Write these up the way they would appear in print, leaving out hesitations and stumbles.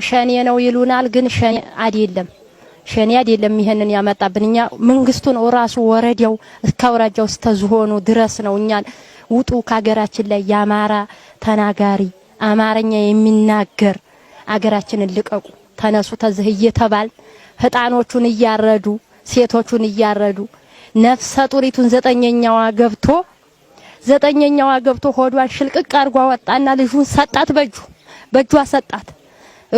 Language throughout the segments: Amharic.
ሸኔ ነው ይሉናል፣ ግን ሸኔ አይደለም ይሄንን ያመጣብን። እኛ መንግስቱ ነው ራሱ ወረዳው እስከወራጃው ስተዝሆኑ ድረስ ነው እኛን ውጡ ከሀገራችን ላይ ያማራ ተናጋሪ አማርኛ የሚናገር አገራችንን ልቀቁ ተነሱ ተዝህ እየተባል ህጣኖቹን እያረዱ ሴቶቹን እያረዱ ነፍሰ ጡሪቱን ዘጠኘኛዋ ገብቶ ሆዷን ሽልቅቅ አርጓ ወጣና ልጁን ሰጣት በእጇ ሰጣት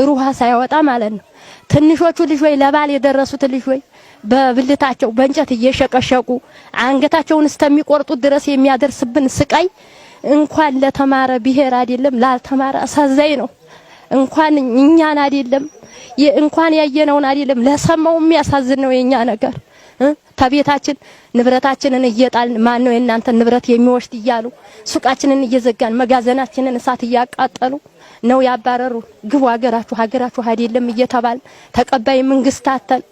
ሩሃ ሳይወጣ ማለት ነው። ትንሾቹ ልጆች ለባል የደረሱት ልጆች በብልታቸው በእንጨት እየሸቀሸቁ አንገታቸውን እስከሚቆርጡት ድረስ የሚያደርስብን ስቃይ እንኳን ለተማረ ብሔር አይደለም ላልተማረ አሳዛኝ ነው። እንኳን እኛን አይደለም እንኳን ያየነውን አይደለም ለሰማው የሚያሳዝን ነው የኛ ነገር። ተቤታችን ንብረታችንን እየጣልን ማን ነው የእናንተ ንብረት የሚወስድ እያሉ ሱቃችንን እየዘጋን መጋዘናችንን እሳት እያቃጠሉ ነው ያባረሩ። ግቡ ሀገራችሁ አይደለም እየተባል ተቀባይ መንግስታተን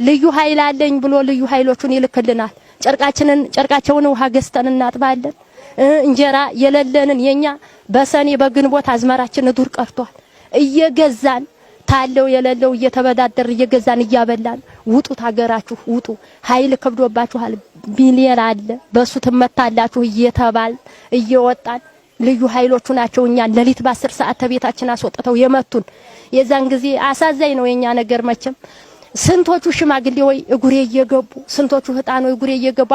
ልዩ ኃይል አለኝ ብሎ ልዩ ኃይሎቹን ይልክልናል። ጨርቃቸውን ውሃ ገዝተን እናጥባለን። እንጀራ የለለንን የኛ በሰኔ በግንቦት አዝመራችን ዱር ቀርቷል። እየገዛን ታለው የለለው እየተበዳደር እየገዛን እያበላን ውጡት ሀገራችሁ ውጡ ኃይል ከብዶባችኋል ቢሊየን አለ በሱ ትመታላችሁ እየተባል እየወጣን ልዩ ኃይሎቹ ናቸው እኛን ለሊት በ10 ሰዓት ተቤታችን አስወጥተው የመቱን። የዛን ጊዜ አሳዛኝ ነው የኛ ነገር መቼም። ስንቶቹ ሽማግሌ ወይ እጉሬ እየገቡ ስንቶቹ ህጣን ወይ እጉሬ እየገቡ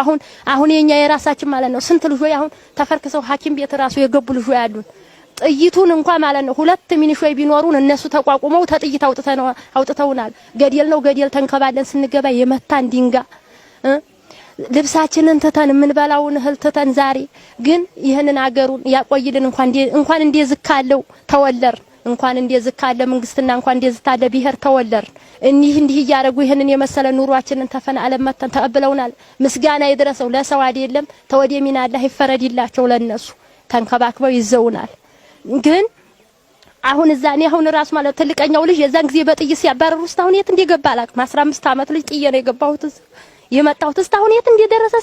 አሁን የኛ የራሳችን ማለት ነው ስንት ልጆች አሁን ተፈርክሰው ሐኪም ቤት ራሱ የገቡ ልጆች ያሉን። ጥይቱን እንኳን ማለት ነው 2 ሚኒሾይ ቢኖሩን እነሱ ተቋቁመው ተጥይት አውጥተውናል። ገደል ተንከባለን ስንገባ የመታን ድንጋ ልብሳችንን ተተን የምንበላውን እህል ተተን ዛሬ ግን ይሄንን አገሩን ያቆይልን። እንኳን እንደዝካለው ተወለር እንኳን እንደዝካለ መንግስትና እንኳን እንደዝታለ ብሔር ተወለር እንዲህ እያረጉ ይሄንን የመሰለ ኑሯችንን ተፈናለም መተን ተቀብለውናል። ምስጋና ይድረሰው ለሰው አይደለም ተወደሚና አላህ ይፈረድላቸው ለነሱ ተንከባክበው ይዘውናል። ግን አሁን እዛኔ አሁን ራስ ማለት ትልቀኛው ልጅ የዛን ጊዜ በጥይት ሲያባረሩ እስካሁን የት እንደገባ አላውቅም። 15 ዓመት ልጅ ጥዬ ነው የገባሁት የመጣሁት እስካሁን የት እንደደረሰ